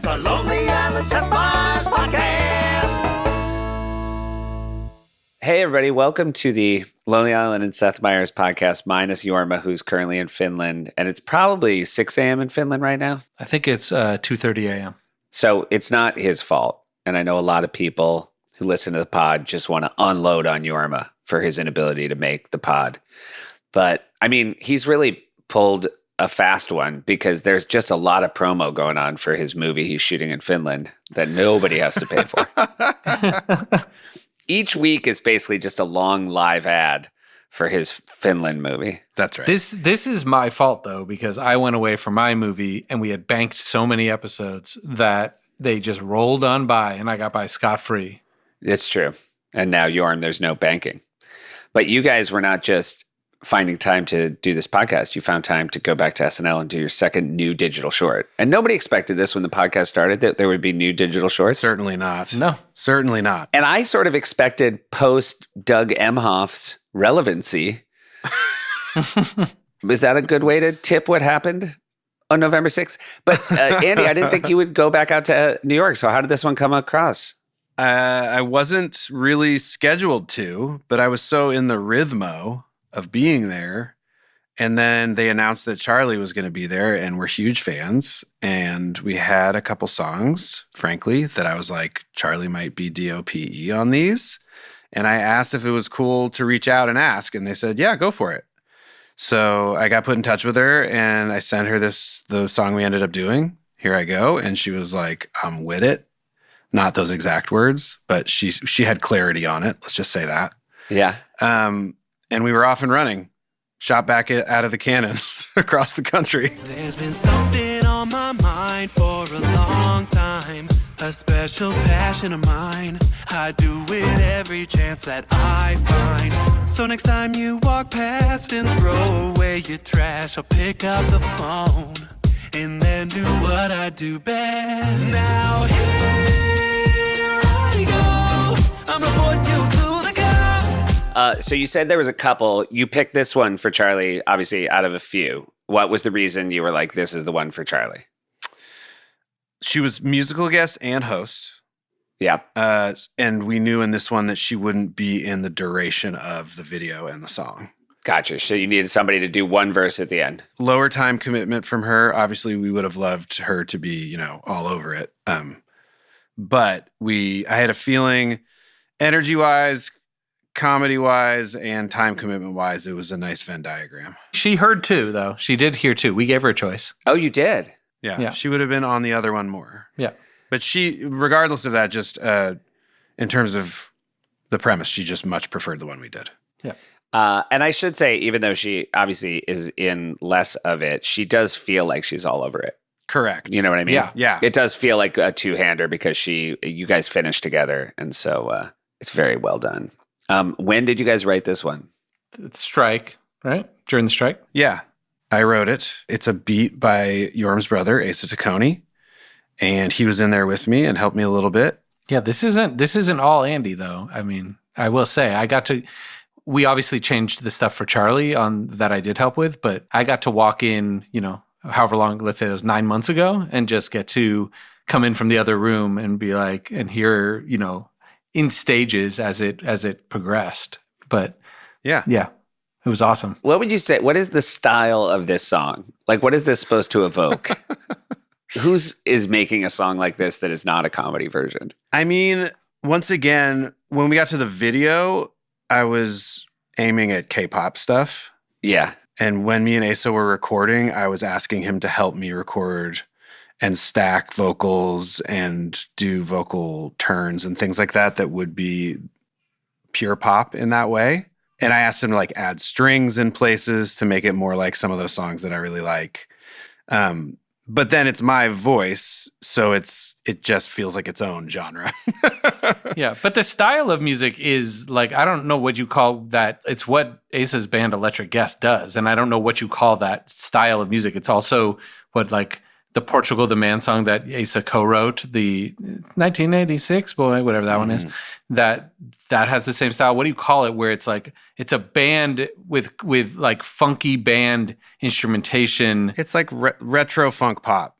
The Lonely Island Seth Meyers Podcast. Hey, everybody. Welcome to the Lonely Island and Seth Meyers podcast, minus Yorma, who's currently in Finland. And it's probably 6 a.m. in Finland right now. I think it's 2:30 a.m. So it's not his fault. And I know a lot of people who listen to the pod just want to unload on Yorma for his inability to make the pod. But, I mean, he's really pulled a fast one because there's just a lot of promo going on for his movie he's shooting in Finland that nobody has to pay for. Each week is basically just a long live ad for his Finland movie. That's right. This is my fault, though, because I went away for my movie and we had banked so many episodes that they just rolled on by and I got by scot-free. It's true. And now, Yorm, there's no banking. But you guys were not just finding time to do this podcast. You found time to go back to SNL and do your second new digital short. And nobody expected this when the podcast started, that there would be new digital shorts. Certainly not. No. Certainly not. And I sort of expected post Doug Emhoff's relevancy. Was that a good way to tip what happened on November 6th? But Andy, I didn't think you would go back out to New York. So how did this one come across? I wasn't really scheduled to, but I was so in the rhythmo of being there. And then they announced that Charli was going to be there, and we're huge fans. And we had a couple songs, frankly, that I was like, Charli might be DOPE on these. And I asked if it was cool to reach out and ask, and they said, yeah, go for it. So I got put in touch with her, and I sent her the song we ended up doing, Here I Go. And she was like, I'm with it. Not those exact words, but she had clarity on it. Let's just say that. Yeah. And we were off and running. Shot back out of the cannon across the country. There's been something on my mind for a long time, a special passion of mine. I do it every chance that I find. So next time you walk past and throw away your trash, I'll pick up the phone and then do what I do best. Now here I go, I'm reporting you to the cops. So you said there was a couple. You picked this one for Charli, obviously, out of a few. What was the reason you were like, this is the one for Charli? She was musical guest and host. Yeah. And we knew in this one that she wouldn't be in the duration of the video and the song. Gotcha. So you needed somebody to do one verse at the end. Lower time commitment from her. Obviously, we would have loved her to be, all over it. But I had a feeling, energy-wise, comedy-wise, and time commitment-wise, it was a nice Venn diagram. She heard too, though. She did hear too. We gave her a choice. Oh, you did? Yeah. She would have been on the other one more. Yeah. But she, regardless of that, just in terms of the premise, she just much preferred the one we did. Yeah. And I should say, even though she obviously is in less of it, she does feel like she's all over it. Correct. You know what I mean? Yeah. Yeah. It does feel like a two-hander because you guys finished together. And so it's very well done. When did you guys write this one? It's strike, right? During the strike? Yeah. I wrote it. It's a beat by Yorm's brother, Asa Taccone. And he was in there with me and helped me a little bit. Yeah, this isn't all Andy, though. I mean, I will say, we obviously changed the stuff for Charli on that I did help with, but I got to walk in, however long, let's say it was 9 months ago, and just get to come in from the other room and be like, and hear, in stages as it progressed. But yeah, it was awesome. What would you say? What is the style of this song? Like, what is this supposed to evoke? Who's is making a song like this that is not a comedy version? I mean, once again, when we got to the video, I was aiming at K-pop stuff. Yeah. And when me and Asa were recording, I was asking him to help me record and stack vocals and do vocal turns and things like that would be pure pop in that way. And I asked him to add strings in places to make it more like some of those songs that I really like. But then it's my voice, so it just feels like its own genre. Yeah, but the style of music is I don't know what you call that. It's what Asa's band Electric Guest does, and I don't know what you call that style of music. It's also what the Portugal the Man song that Asa co-wrote, the 1986 boy, whatever that one is, that has the same style. What do you call it? Where it's it's a band with funky band instrumentation. It's retro funk pop.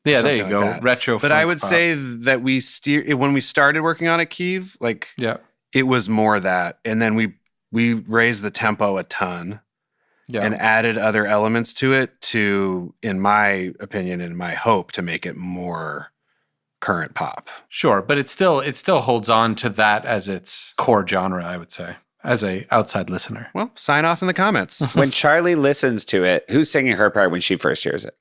Yeah, there you something go. like that. Retro. But I funk would pop. say that when we started working on it, Keeve, like Yeah. it was more that, and then we raised the tempo a ton. Yeah. And added other elements to it to, in my opinion, in my hope, to make it more current pop. Sure, but it still holds on to that as its core genre, I would say, as a outside listener. Well, sign off in the comments. When Charli listens to it, who's singing her part when she first hears it?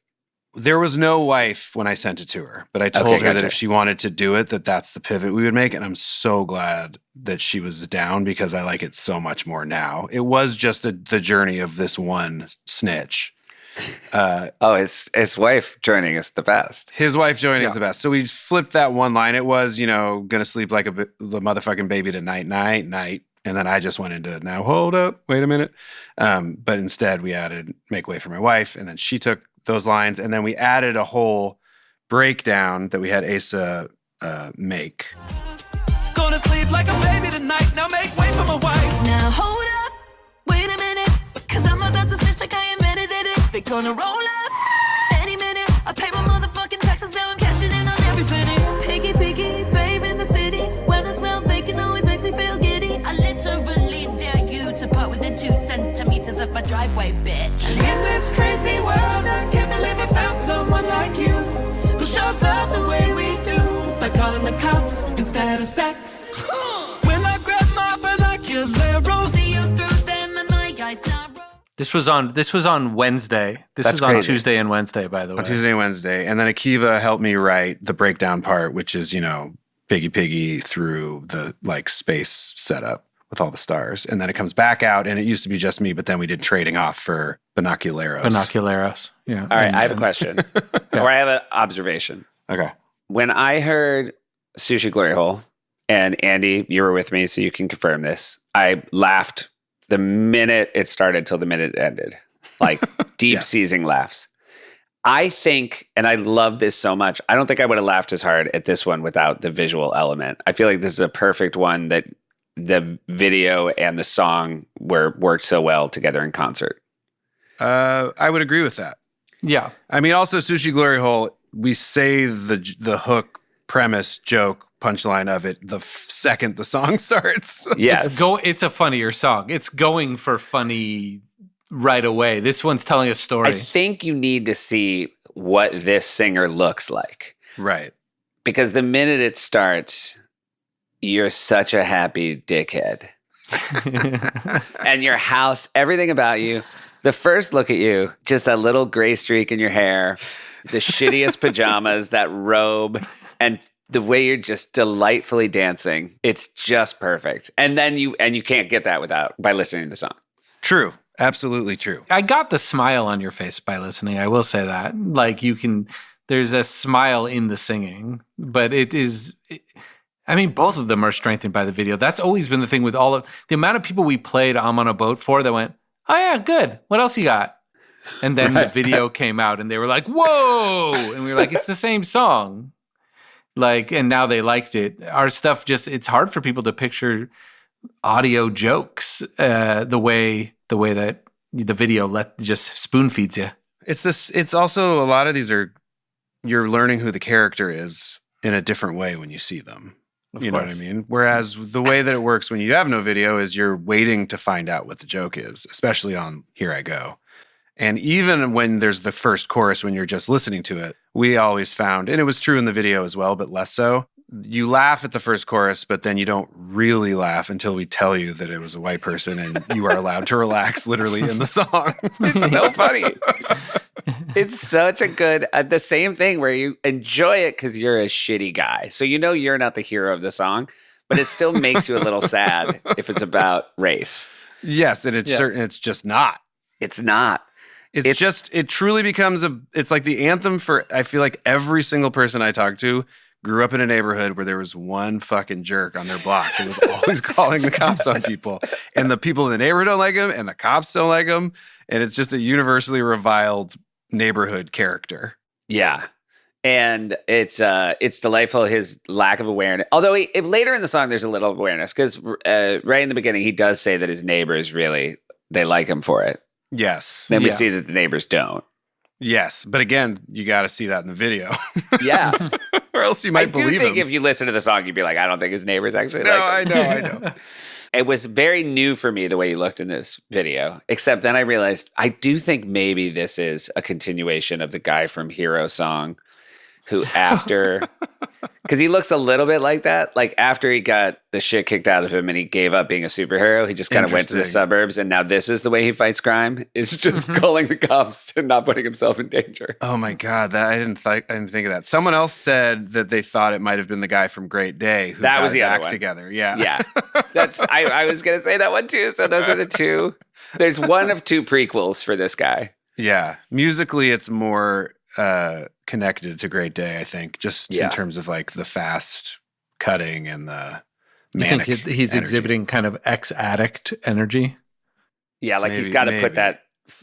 There was no wife when I sent it to her, but I told Okay, her that gotcha. if she wanted to do it, that's the pivot we would make. And I'm so glad that she was down because I like it so much more now. It was just the journey of this one snitch. His wife joining is the best. His wife joining Yeah. is the best. So we flipped that one line. It was, gonna sleep like the motherfucking baby tonight, night. And then I just went into, now hold up, wait a minute. But instead we added make way for my wife. And then she took those lines. And then we added a whole breakdown that we had Asa make. Gonna sleep like a baby tonight. Now make way for my wife. Now hold up, wait a minute, cause I'm about to snitch like I ain't meditated. They gonna roll up any minute. I pay my motherfucking taxes, now I'm cashing in on every penny. Piggy, babe in the city. When I smell bacon, always makes me feel giddy. I literally dare you to part within 2 centimeters of my driveway, bitch. In this crazy world, I can't believe I found someone like you who shows love the way we do by calling the cops instead of sex. When I grab my binoculars, See you through them and my guys not roll. This was on Wednesday. This That's was on crazy. Tuesday and Wednesday, by the way. On Tuesday and Wednesday. And then Akiva helped me write the breakdown part, which is, piggy through the like space setup with all the stars. And then it comes back out and it used to be just me, but then we did trading off for binoculeros. Binoculeros. Yeah. All right, I have a question, or I have an observation. Okay. When I heard Sushi Glory Hole, and Andy, you were with me, so you can confirm this, I laughed the minute it started till the minute it ended. Like deep Yes. seizing laughs. I think, and I love this so much, I don't think I would have laughed as hard at this one without the visual element. I feel like this is a perfect one that the video and the song worked so well together in concert. I would agree with that. Yeah. I mean, also Sushi Glory Hole, we say the hook, premise, joke, punchline of it the second the song starts. Yes. It's a funnier song. It's going for funny right away. This one's telling a story. I think you need to see what this singer looks like. Right. Because the minute it starts, you're such a happy dickhead. And your house, everything about you, the first look at you, just that little gray streak in your hair, the shittiest pajamas, that robe, and the way you're just delightfully dancing. It's just perfect. And then you can't get that by listening to the song. True. Absolutely true. I got the smile on your face by listening. I will say that. Like there's a smile in the singing, but both of them are strengthened by the video. That's always been the thing with all of the amount of people we played I'm on a Boat for that went, oh yeah, good. What else you got? And then the video came out and they were like, whoa. And we were like, it's the same song. Like, and now they liked it. Our stuff it's hard for people to picture audio jokes the way that the video just spoon feeds you. It's also a lot of these you're learning who the character is in a different way when you see them. You know what I mean? Whereas the way that it works when you have no video is you're waiting to find out what the joke is, especially on Here I Go. And even when there's the first chorus, when you're just listening to it, we always found, and it was true in the video as well, but less so, you laugh at the first chorus, but then you don't really laugh until we tell you that it was a white person and you are allowed to relax literally in the song. It's so funny. It's such a good, the same thing where you enjoy it because you're a shitty guy. So you're not the hero of the song, but it still makes you a little sad if it's about race. Yes, and it's certain it's just not. It's not. It truly becomes it's like the anthem for, I feel like every single person I talk to grew up in a neighborhood where there was one fucking jerk on their block who was always calling the cops on people. And the people in the neighborhood don't like him and the cops don't like him. And it's just a universally reviled neighborhood character. Yeah. And it's delightful, his lack of awareness. Although later in the song, there's a little awareness because right in the beginning, he does say that his neighbors they like him for it. Yes. Then we see that the neighbors don't. Yes, but again, you got to see that in the video, Yeah. or else you I might do believe think him. if you listen to the song, you'd be like, I don't think his neighbors actually No, like him. I know. It was very new for me the way you looked in this video, except then I realized I do think maybe this is a continuation of the guy from Hero song who after, because he looks a little bit like that. Like after he got the shit kicked out of him and he gave up being a superhero, he just kind of went to the Interesting. suburbs. And now this is the way he fights crime, is just calling the cops and not putting himself in danger. Oh my God, I didn't think of that. Someone else said that they thought it might have been the guy from Great Day who That was guys the other act one. together. Yeah. Yeah. I was going to say that one too. So those are the two. There's one of two prequels for this guy. Yeah. Musically, it's more connected to Great Day, I think, just in terms of like the fast cutting and the You think manic he's energy. exhibiting kind of ex-addict energy? Yeah, like he's Maybe- got to maybe. put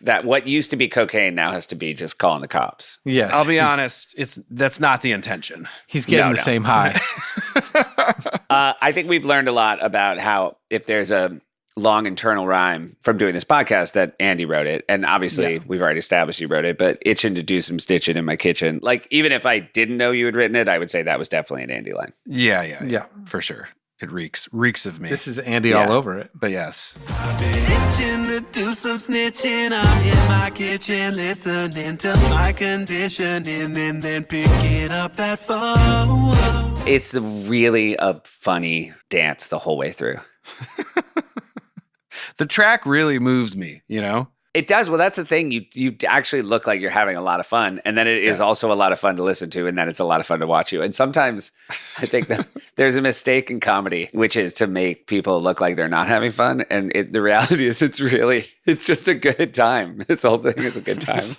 that what used to be cocaine now has to be just calling the cops. Yes. I'll be honest, that's not the intention. He's getting No, the no. same high. I think we've learned a lot about how if there's a long internal rhyme from doing this podcast that Andy wrote it, and obviously we've already established you wrote it, but itching to do some stitching in my kitchen. Like even if I didn't know you had written it, I would say that was definitely an Andy line. Yeah, for sure. It reeks of me. This is Andy Yeah. all over it. But yes, I've been itching to do some snitching. I'm in my kitchen listening to my conditioning and then picking up that phone. It's really a funny dance the whole way through. the track really moves me. It does. Well, that's the thing. You actually look like you're having a lot of fun. And then it is also a lot of fun to listen to. And then it's a lot of fun to watch you. And sometimes I think that there's a mistake in comedy, which is to make people look like they're not having fun. And the reality is it's just a good time. This whole thing is a good time.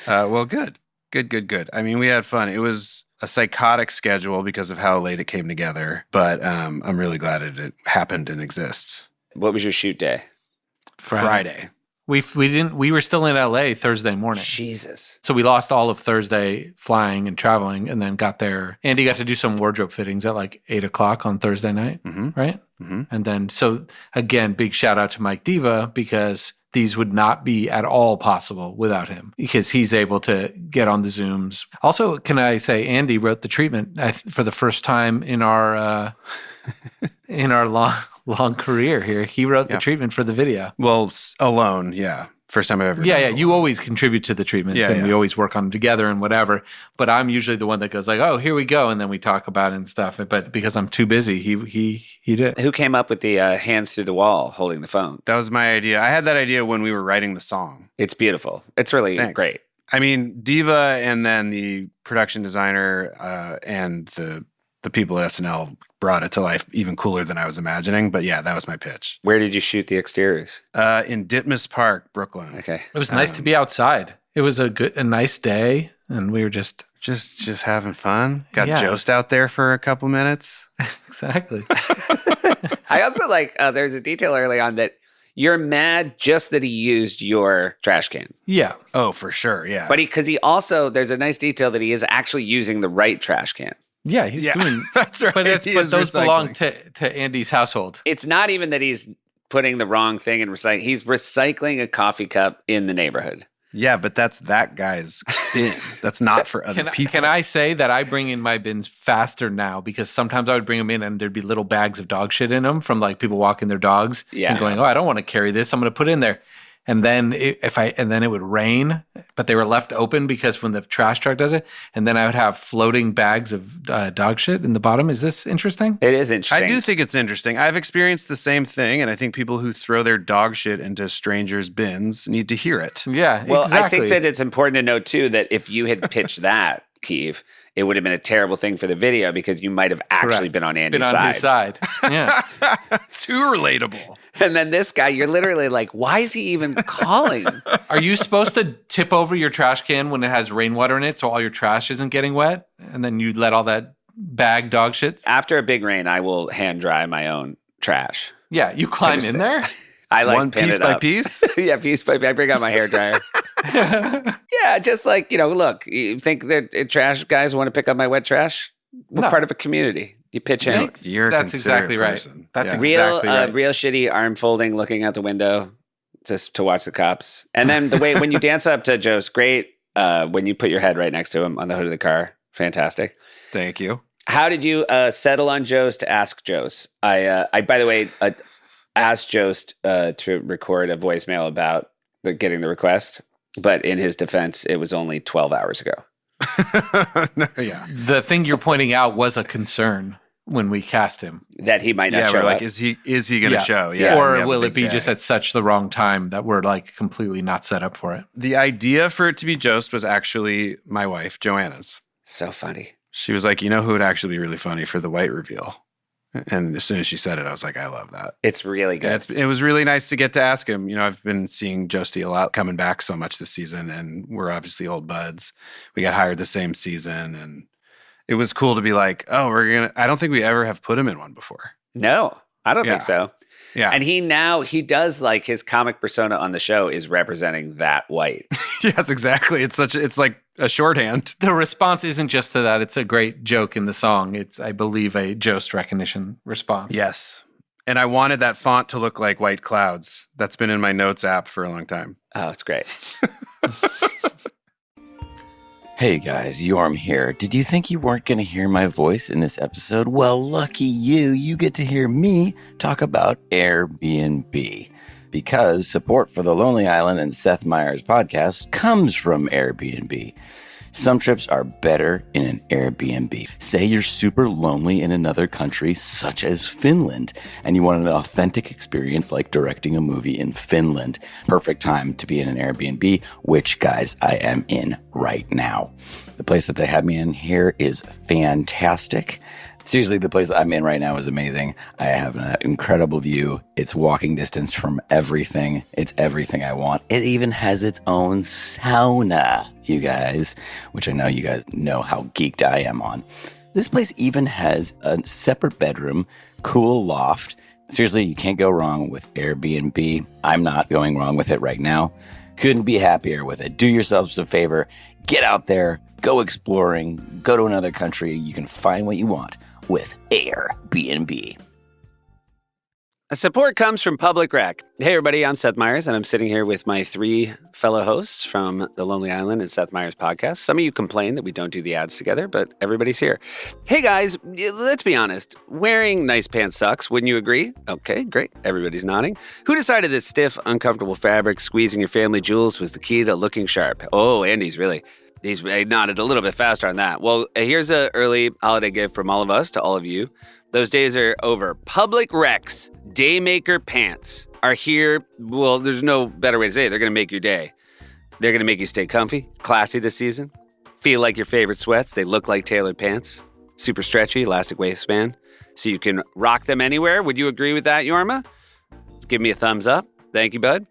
Well, good. I mean, we had fun. It was a psychotic schedule because of how late it came together. But I'm really glad it happened and exists. What was your shoot day? Friday. We were still in LA Thursday morning. Jesus. So we lost all of Thursday flying and traveling and then got there. Andy got to do some wardrobe fittings at like 8:00 on Thursday night, right? Mm-hmm. And then, so again, big shout out to Mike Diva because these would not be at all possible without him because he's able to get on the Zooms. Also, can I say Andy wrote the treatment for the first time in our long career here. He wrote the treatment for the video. Well, alone, yeah. First time I've ever done it You alone. always contribute to the treatments and we yeah. always work on them together and whatever. But I'm usually the one that goes like, oh, here we go. And then we talk about it and stuff. But because I'm too busy, he did. Who came up with the hands through the wall holding the phone? That was my idea. I had that idea when we were writing the song. It's beautiful. It's really Thanks. great. I mean, Diva and then the production designer and the people at SNL brought it to life even cooler than I was imagining. But yeah, that was my pitch. Where did you shoot the exteriors? In Ditmas Park, Brooklyn. Okay. It was nice to be outside. It was a nice day. And we were just, Just having fun. Got Yeah. Jost out there for a couple minutes. exactly. I also like, there's a detail early on that you're mad just that he used your trash can. Yeah. Oh, for sure. Yeah. But because he also, there's a nice detail that he is actually using the right trash can. Yeah. He's doing, that's right. but He but is those belong recycling. to Andy's household. It's not even that he's putting the wrong thing in recycling. He's recycling a coffee cup in the neighborhood. Yeah, but that's that guy's bin. That's not for other people. Can I say that I bring in my bins faster now because sometimes I would bring them in and there'd be little bags of dog shit in them from like people walking their dogs Yeah. and going, oh, I don't want to carry this. I'm going to put it in there. And then then it would rain, but they were left open because when the trash truck does it, and then I would have floating bags of dog shit in the bottom. Is this interesting? It is interesting. I do think it's interesting. I've experienced the same thing, and I think people who throw their dog shit into strangers' bins need to hear it. Yeah, Well, exactly. I think that it's important to note too that if you had pitched that, Keeve, it would have been a terrible thing for the video because you might have actually Correct. been on Andy's Been on his side. Yeah. Too relatable. And then this guy, you're literally like, why is he even calling? Are you supposed to tip over your trash can when it has rainwater in it so all your trash isn't getting wet? And then you let all that bag dog shit? After a big rain, I will hand dry my own trash. Yeah, you climb in there? I like One pin piece it by up. piece. Yeah, piece by piece. I bring out my hairdryer. Yeah, just like, look, you think that trash guys want to pick up my wet trash? We're No. part of a community. You pitch in. You're a That's considerate exactly right. person. That's Yeah. Real, exactly right. real shitty arm folding, looking out the window. just to watch the cops. And then the way when you dance up to Jost, great. When you put your head right next to him on the hood of the car, fantastic. Thank you. How did you settle on Jost to ask Jost? I by the way, asked Jost to record a voicemail about getting the request, but in his defense, it was only 12 hours ago. Yeah. The thing you're pointing out was a concern when we cast him. That he might not Yeah, show we're like, up. is he going to show? Yeah. we Or have a will big it be day. just at such the wrong time that we're like completely not set up for it? The idea for it to be Jost was actually my wife, Joanna's. So funny. She was like, you know who would actually be really funny for the white reveal? And as soon as she said it, I was like, I love that. It's really good. And it was really nice to get to ask him. You know, I've been seeing Josty a lot coming back so much this season, and we're obviously old buds. We got hired the same season, and it was cool to be like, oh, I don't think we ever have put him in one before. No, I don't Yeah. think so. Yeah. And he does like his comic persona on the show is representing that white. Yes, exactly. It's like a shorthand. The response isn't just to that. It's a great joke in the song. It's, I believe, a Jost recognition response. Yes. And I wanted that font to look like white clouds. That's been in my notes app for a long time. Oh, it's great. Hey guys, Yorm here. Did you think you weren't going to hear my voice in this episode? Well, lucky you. You get to hear me talk about Airbnb. Because support for the Lonely Island and Seth Meyers podcast comes from Airbnb. Some trips are better in an Airbnb. Say you're super lonely in another country, such as Finland, and you want an authentic experience like directing a movie in Finland. Perfect time to be in an Airbnb, which, guys, I am in right now. The place that they have me in here is fantastic. Seriously, the place that I'm in right now is amazing. I have an incredible view. It's walking distance from everything. It's everything I want. It even has its own sauna, you guys, which I know you guys know how geeked I am on. This place even has a separate bedroom, cool loft. Seriously, you can't go wrong with Airbnb. I'm not going wrong with it right now. Couldn't be happier with it. Do yourselves a favor. Get out there. Go exploring. Go to another country. You can find what you want with Airbnb. Support comes from Public Rec. Hey, everybody, I'm Seth Meyers, and I'm sitting here with my 3 fellow hosts from the Lonely Island and Seth Meyers podcast. Some of you complain that we don't do the ads together, but everybody's here. Hey, guys, let's be honest. Wearing nice pants sucks. Wouldn't you agree? Okay, great. Everybody's nodding. Who decided that stiff, uncomfortable fabric squeezing your family jewels was the key to looking sharp? Oh, Andy's really... He's nodded a little bit faster on that. Well, here's an early holiday gift from all of us to all of you. Those days are over. Public Rec's Daymaker pants are here. Well, there's no better way to say it. They're going to make your day. They're going to make you stay comfy, classy this season. Feel like your favorite sweats. They look like tailored pants. Super stretchy, elastic waistband. So you can rock them anywhere. Would you agree with that, Yorma? Give me a thumbs up. Thank you, bud.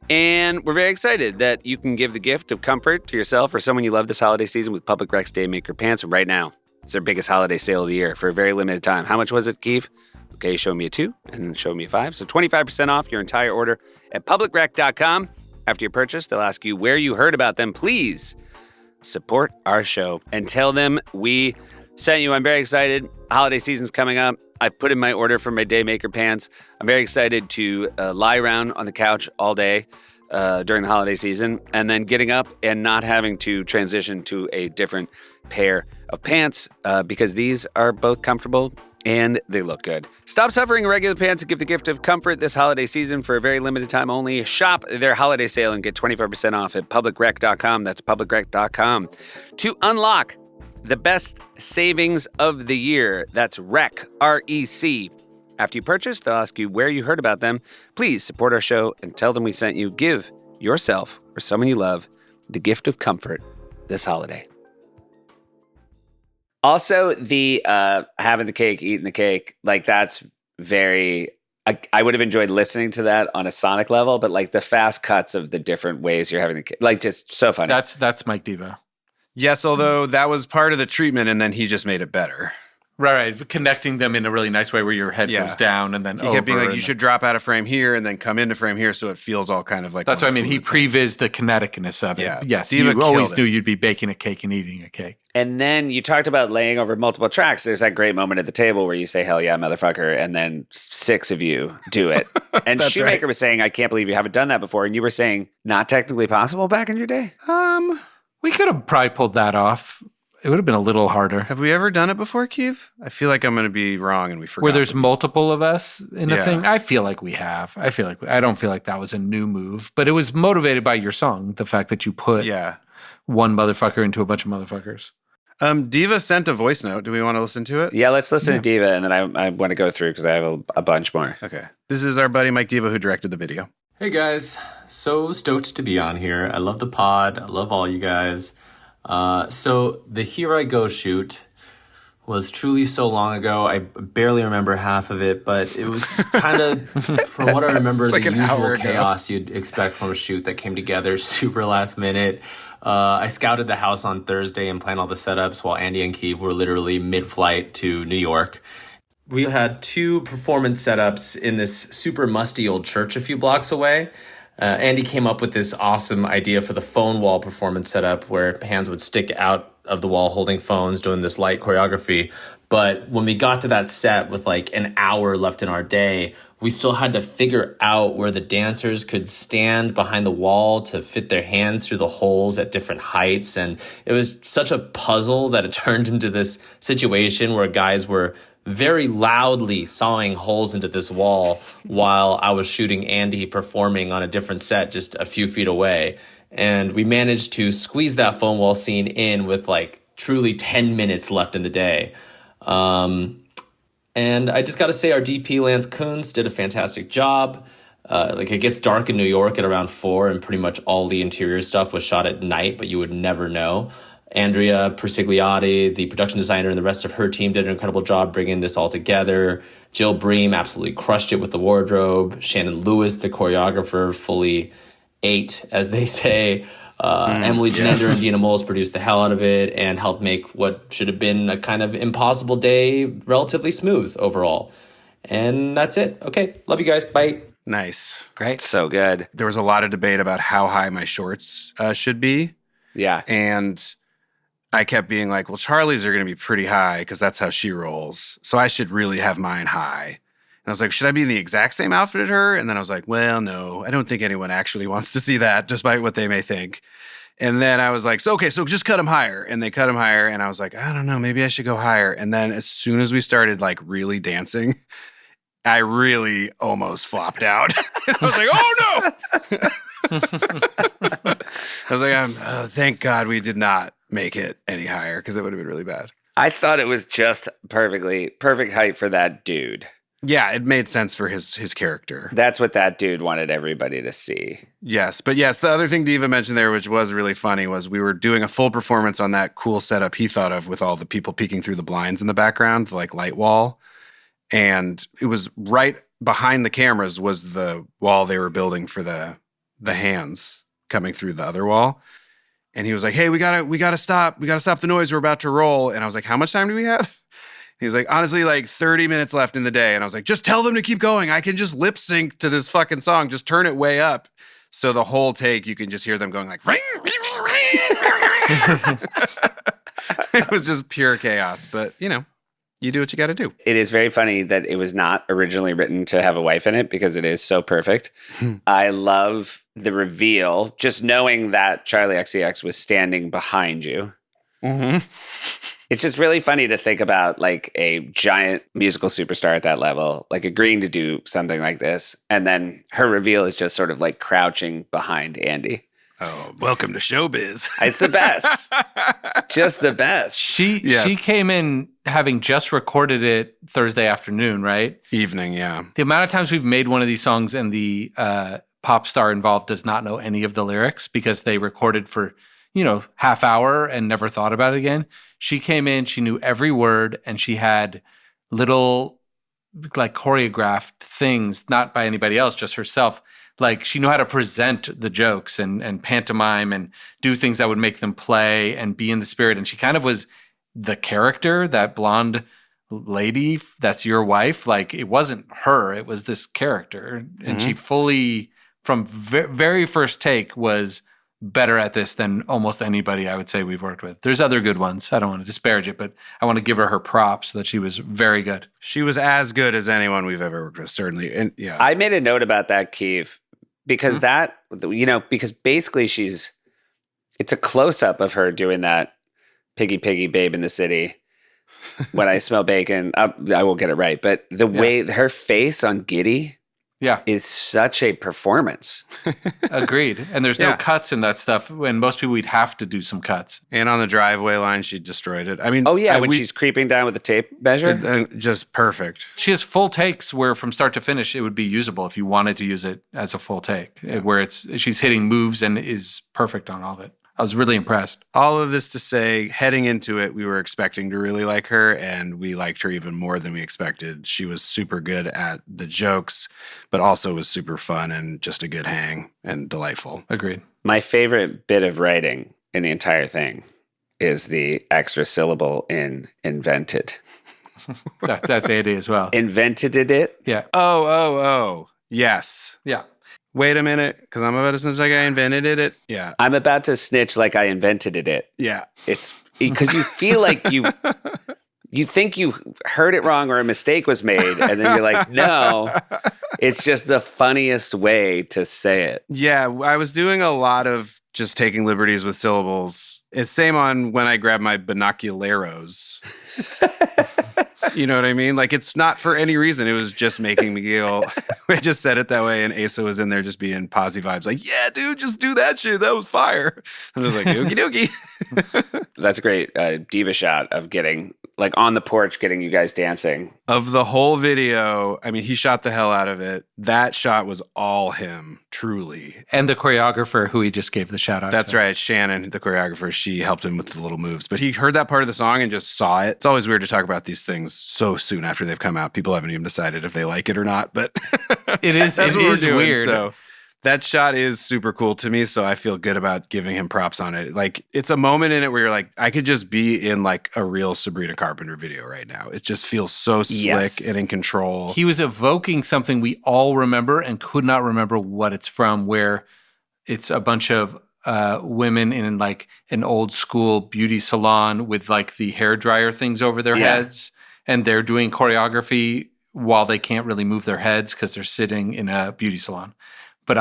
And we're very excited that you can give the gift of comfort to yourself or someone you love this holiday season with Public Rec's Daymaker pants right now. It's their biggest holiday sale of the year for a very limited time. How much was it, Keith? Okay, show me a 2 and show me a 5. So 25% off your entire order at publicrec.com. After your purchase, they'll ask you where you heard about them. Please support our show and tell them we sent you. I'm very excited. Holiday season's coming up. I've put in my order for my Daymaker pants. I'm very excited to lie around on the couch all day during the holiday season and then getting up and not having to transition to a different pair of pants because these are both comfortable and they look good. Stop suffering in regular pants and give the gift of comfort this holiday season for a very limited time only. Shop their holiday sale and get 25% off at publicrec.com. That's publicrec.com. To unlock the best savings of the year. That's REC, R-E-C. After you purchase, they'll ask you where you heard about them. Please support our show and tell them we sent you. Give yourself or someone you love the gift of comfort this holiday. Also, the having the cake, eating the cake, like that's very... I would have enjoyed listening to that on a sonic level, but like the fast cuts of the different ways you're having the cake, like just so funny. That's Mike Diva. Yes, although that was part of the treatment, and then he just made it better. Right. Connecting them in a really nice way where your head Yeah. goes down and then He over. kept being like, and you should drop out of frame here and then come into frame here so it feels all kind of like That's what I one mean. He fluid thing. prevised the kineticness of it. Yeah. Yes, Diva you always killed knew it. you'd be baking a cake and eating a cake. And then you talked about laying over multiple tracks. There's that great moment at the table where you say, hell yeah, motherfucker. And then 6 of you do it. And That's Shoemaker right. was saying, I can't believe you haven't done that before. And you were saying, not technically possible back in your day? We could have probably pulled that off. It would have been a little harder. Have we ever done it before, Keith? I feel like I'm going to be wrong and we forgot. Where there's multiple of us in a Yeah. thing. I feel like we have. I don't feel like that was a new move, but it was motivated by your song. The fact that you put Yeah. one motherfucker into a bunch of motherfuckers. Diva sent a voice note. Do we want to listen to it? Yeah, let's listen to Diva. And then I want to go through because I have a bunch more. Okay. This is our buddy Mike Diva who directed the video. Hey guys, so stoked to be on here. I love the pod. I love all you guys. So the Here I Go shoot was truly so long ago. I barely remember half of it, but it was kind of, from what I remember, like the an hour usual ago. chaos you'd expect from a shoot that came together super last minute. I scouted the house on Thursday and planned all the setups while Andy and Keith were literally mid-flight to New York. We had 2 performance setups in this super musty old church a few blocks away. Andy came up with this awesome idea for the phone wall performance setup where hands would stick out of the wall holding phones doing this light choreography. But when we got to that set with like an hour left in our day, we still had to figure out where the dancers could stand behind the wall to fit their hands through the holes at different heights. And it was such a puzzle that it turned into this situation where guys were very loudly sawing holes into this wall while I was shooting Andy performing on a different set just a few feet away. And we managed to squeeze that phone wall scene in with like truly 10 minutes left in the day. And I just got to say our DP Lance Kuntz did a fantastic job. It gets dark in New York at around 4 and pretty much all the interior stuff was shot at night, but you would never know. Andrea Persigliotti, the production designer, and the rest of her team did an incredible job bringing this all together. Jill Bream absolutely crushed it with the wardrobe. Shannon Lewis, the choreographer, fully ate, as they say. Emily Genender and Dina Moles produced the hell out of it and helped make what should have been a kind of impossible day relatively smooth overall. And that's it. Okay, love you guys. Bye. Nice. Great. So good. There was a lot of debate about how high my shorts should be. Yeah. And I kept being like, well, Charli's are going to be pretty high because that's how she rolls. So I should really have mine high. And I was like, should I be in the exact same outfit as her? And then I was like, well, no, I don't think anyone actually wants to see that, despite what they may think. And then I was like, so just cut them higher. And they cut them higher. And I was like, I don't know, maybe I should go higher. And then as soon as we started like really dancing, I really almost flopped out. I was like, oh no. I was like, thank God we did not make it any higher because it would have been really bad. I thought it was just perfect height for that dude. Yeah, it made sense for his character. That's what that dude wanted everybody to see. Yes, but yes, the other thing Diva mentioned there, which was really funny, was we were doing a full performance on that cool setup he thought of with all the people peeking through the blinds in the background, like light wall. And it was right behind the cameras was the wall they were building for the hands coming through the other wall. And he was like, hey, we gotta stop the noise. We're about to roll. And I was like, how much time do we have? He was like, honestly, like 30 minutes left in the day. And I was like, just tell them to keep going. I can just lip sync to this fucking song. Just turn it way up. So the whole take, you can just hear them going like, it was just pure chaos. But, you know, you do what you got to do. It is very funny that it was not originally written to have a wife in it because it is so perfect. I love the reveal, just knowing that Charli XCX was standing behind you. Mm-hmm. It's just really funny to think about like a giant musical superstar at that level, like agreeing to do something like this. And then her reveal is just sort of like crouching behind Andy. Oh, welcome to showbiz. It's the best. Just the best. She Yes. came in having just recorded it Thursday afternoon, right? Evening, yeah. The amount of times we've made one of these songs and the pop star involved does not know any of the lyrics because they recorded for, half hour and never thought about it again. She came in, she knew every word, and she had little like choreographed things, not by anybody else, just herself. Like she knew how to present the jokes and pantomime and do things that would make them play and be in the spirit. And she kind of was the character, that blonde lady that's your wife. Like, it wasn't her, it was this character. And she fully, from very first take, was better at this than almost anybody I would say we've worked with. There's other good ones. I don't want to disparage it, but I want to give her props that she was very good. She was as good as anyone we've ever worked with, certainly. And yeah, I made a note about that, Keith, because because basically it's a close-up of her doing that piggy, piggy, babe in the city. When I smell bacon, I won't get it right. But the way her face on Giddy is such a performance. Agreed. And there's no cuts in that stuff. When most people, we'd have to do some cuts. And on the driveway line, she destroyed it. I mean, when she's creeping down with the tape measure. Just perfect. She has full takes where from start to finish, it would be usable if you wanted to use it as a full take, where she's hitting moves and is perfect on all of it. I was really impressed. All of this to say, heading into it, we were expecting to really like her, and we liked her even more than we expected. She was super good at the jokes, but also was super fun and just a good hang and delightful. Agreed. My favorite bit of writing in the entire thing is the extra syllable in invented. That's Andy as well. Invented it? Yeah. Oh. Yes. Yeah. Wait a minute, because I'm about to snitch like I invented it. Yeah. I'm about to snitch like I invented it. Yeah. It's because you feel like you think you heard it wrong or a mistake was made, and then you're like, no, it's just the funniest way to say it. Yeah, I was doing a lot of just taking liberties with syllables. It's same on when I grab my binoculeros. You know what I mean? Like, it's not for any reason. It was just making me giggle. I just said it that way, and Asa was in there just being posy vibes. Like, yeah, dude, just do that shit. That was fire. I'm just like, okie dokie. That's a great diva shot of getting, like, on the porch, getting you guys dancing. Of the whole video, I mean, he shot the hell out of it. That shot was all him, truly. And the choreographer who he just gave the shout out That's to. right. Shannon, the choreographer, she helped him with the little moves. But he heard that part of the song and just saw it. It's always weird to talk about these things so soon after they've come out. People haven't even decided if they like it or not. But it is weird. So that shot is super cool to me. So I feel good about giving him props on it. Like, it's a moment in it where you're like, I could just be in like a real Sabrina Carpenter video right now. It just feels so slick and in control. He was evoking something we all remember and could not remember what it's from, where it's a bunch of women in like an old school beauty salon with like the hair dryer things over their heads, and they're doing choreography while they can't really move their heads because they're sitting in a beauty salon. But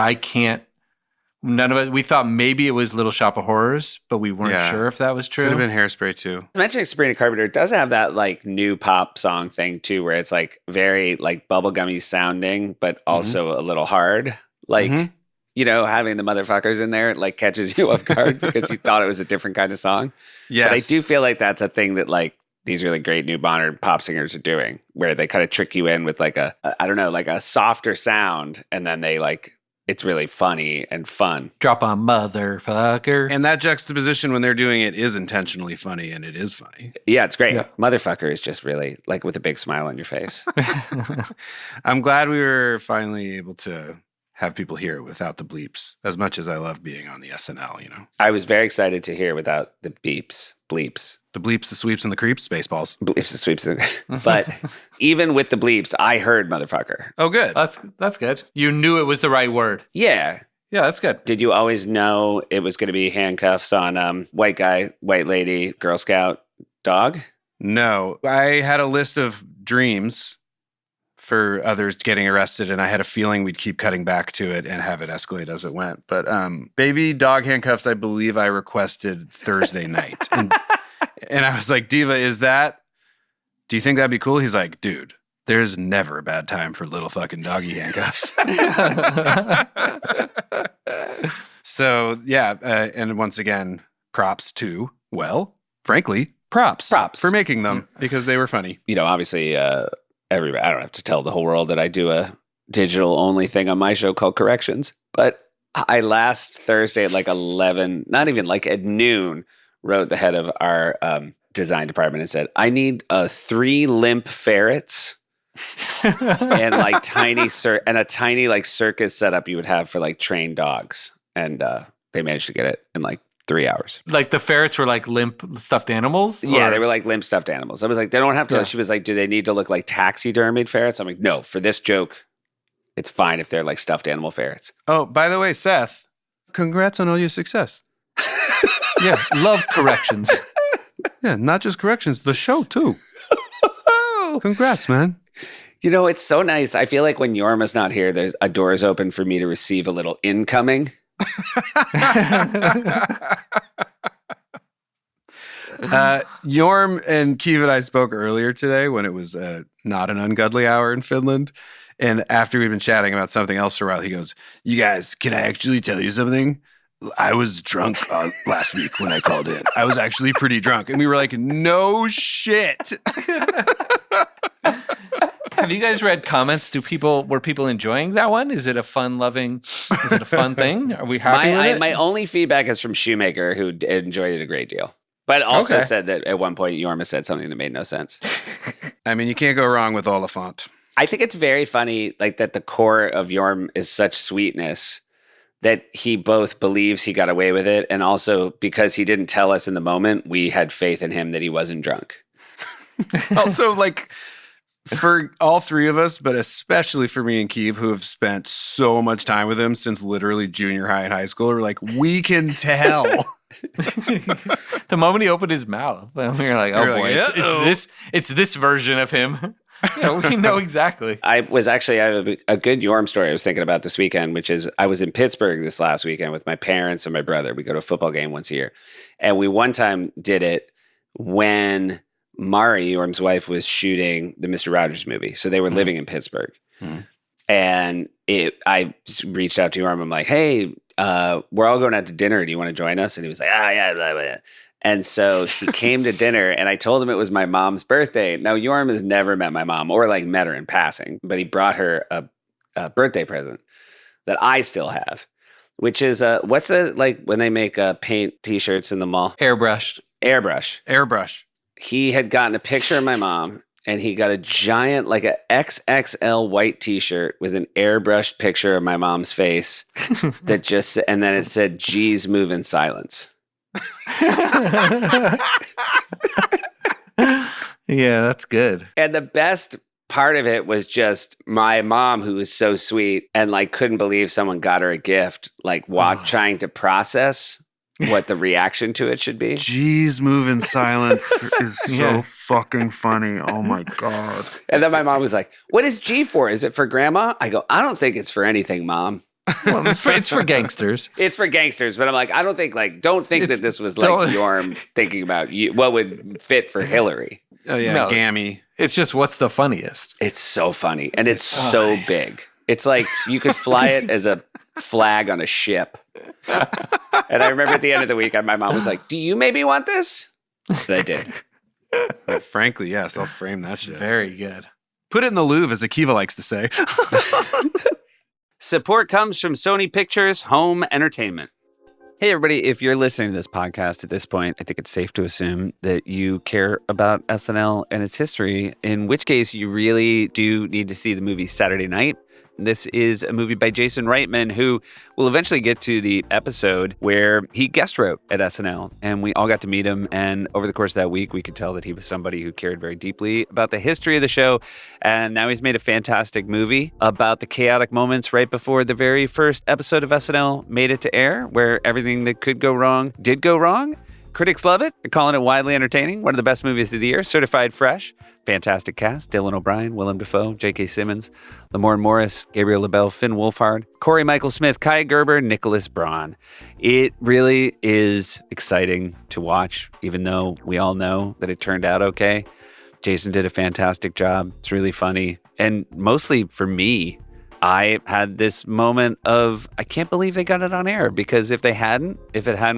none of it, we thought maybe it was Little Shop of Horrors, but we weren't sure if that was true. Could have been Hairspray too. Mentioning Sabrina Carpenter does have that like new pop song thing too, where it's like very like bubblegummy sounding, but also a little hard. Like, you know, having the motherfuckers in there like catches you off guard because you thought it was a different kind of song. Yes. But I do feel like that's a thing that like these really great new modern pop singers are doing, where they kind of trick you in with like like a softer sound, and then they like, it's really funny and fun. Drop a motherfucker. And that juxtaposition when they're doing it is intentionally funny, and it is funny. Yeah, it's great. Yeah. Motherfucker is just really like with a big smile on your face. I'm glad we were finally able to have people hear it without the bleeps, as much as I love being on the SNL, you know. I was very excited to hear without the bleeps. The bleeps, the sweeps, and the creeps, Spaceballs. Bleeps, the sweeps. But even with the bleeps, I heard motherfucker. Oh, good. That's good. You knew it was the right word. Yeah. Yeah, that's good. Did you always know it was going to be handcuffs on white guy, white lady, Girl Scout, dog? No. I had a list of dreams for others getting arrested, and I had a feeling we'd keep cutting back to it and have it escalate as it went. But baby dog handcuffs, I believe I requested Thursday night. And I was like, Diva, do you think that'd be cool? He's like, dude, there's never a bad time for little fucking doggy handcuffs. So, yeah. And once again, props to, well, frankly, props for making them because they were funny. You know, obviously, everybody, I don't have to tell the whole world that I do a digital only thing on my show called Corrections. But I last Thursday at like 11, not even like at noon, wrote the head of our design department and said, I need 3 limp ferrets and like a tiny like circus setup you would have for like trained dogs. And they managed to get it in like 3 hours. Like the ferrets were like limp stuffed animals? Yeah, Or- they were like limp stuffed animals. I was like, they don't have to. Yeah. She was like, do they need to look like taxidermied ferrets? I'm like, no, for this joke, it's fine if they're like stuffed animal ferrets. Oh, by the way, Seth, congrats on all your success. Yeah, love corrections. Yeah, not just corrections, the show too. Congrats, man. You know, it's so nice. I feel like when Yorma's not here, there's a door is open for me to receive a little incoming. Yorm and Keeve and I spoke earlier today when it was not an ungodly hour in Finland. And after we'd been chatting about something else for a while, he goes, "You guys, can I actually tell you something? I was drunk last week when I called in. I was actually pretty drunk." And we were like, no shit. Have you guys read comments? Were people enjoying that one? Is it a fun thing? Are we happy with it? My only feedback is from Shoemaker, who enjoyed it a great deal. But also Okay. said that at one point Yorma said something that made no sense. I mean, you can't go wrong with Oliphant. I think it's very funny, like that the core of Yorm is such sweetness that he both believes he got away with it, and also because he didn't tell us in the moment, we had faith in him that he wasn't drunk. Also, like, for all three of us, but especially for me and Keeve, who have spent so much time with him since literally junior high and high school, we're like, we can tell. The moment he opened his mouth, we were like, "Oh You're boy, like, it's this version of him." Yeah, we know exactly. I have a good Yorm story I was thinking about this weekend, which is I was in Pittsburgh this last weekend with my parents and my brother. We go to a football game once a year. And we one time did it when Mari, Yorm's wife, was shooting the Mr. Rogers movie. So they were living in Pittsburgh. And I reached out to Yorm. I'm like, "Hey, we're all going out to dinner. Do you want to join us?" And he was like, yeah, blah, blah, blah. And so he came to dinner, and I told him it was my mom's birthday. Now, Yorm has never met my mom or like met her in passing, but he brought her a birthday present that I still have, which is what's the, like when they make paint t-shirts in the mall? Airbrushed. Airbrush. He had gotten a picture of my mom, and he got a giant, like a XXL white t-shirt with an airbrushed picture of my mom's face that just, and then it said, "G's move in silence." Yeah, that's good. And the best part of it was just my mom, who was so sweet and like couldn't believe someone got her a gift, like trying to process what the reaction to it should be. G's move in silence is so fucking funny. Oh my God. And then my mom was like, "What is G for? Is it for grandma?" I go, "I don't think it's for anything, Mom." Well, it's for gangsters. It's for gangsters, but I'm like, don't think that this was like Yorm thinking about what would fit for Hillary. Oh yeah, No. Gammy. It's just what's the funniest. It's so funny, and it's so big. It's like you could fly it as a flag on a ship. And I remember at the end of the week, my mom was like, "Do you maybe want this?" And I did. Well, frankly, yes, I'll frame that shit. Very good. Put it in the Louvre, as Akiva likes to say. Support comes from Sony Pictures Home Entertainment. Hey, everybody, if you're listening to this podcast at this point, I think it's safe to assume that you care about SNL and its history, in which case you really do need to see the movie Saturday Night. This is a movie by Jason Reitman, who will eventually get to the episode where he guest wrote at SNL, and we all got to meet him. And over the course of that week, we could tell that he was somebody who cared very deeply about the history of the show. And now he's made a fantastic movie about the chaotic moments right before the very first episode of SNL made it to air, where everything that could go wrong did go wrong. Critics love it. They're calling it widely entertaining. One of the best movies of the year. Certified fresh. Fantastic cast. Dylan O'Brien, Willem Dafoe, J.K. Simmons, Lamorne Morris, Gabriel LaBelle, Finn Wolfhard, Corey Michael Smith, Kaya Gerber, Nicholas Braun. It really is exciting to watch, even though we all know that it turned out okay. Jason did a fantastic job. It's really funny. And mostly for me, I had this moment of, I can't believe they got it on air, because if it hadn't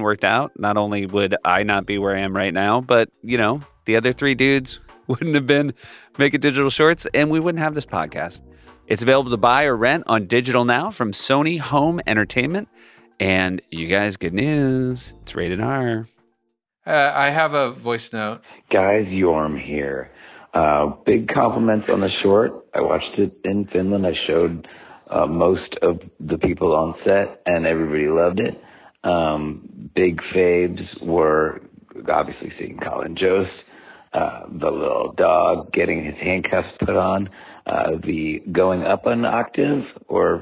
worked out, not only would I not be where I am right now, but, the other three dudes wouldn't have been making digital shorts, and we wouldn't have this podcast. It's available to buy or rent on digital now from Sony Home Entertainment. And you guys, good news. It's rated R. I have a voice note. Guys, Yorm here. Big compliments on the short. I watched it in Finland. I showed most of the people on set, and everybody loved it. Big faves were obviously seeing Colin Jost, the little dog getting his handcuffs put on, the going up an octave or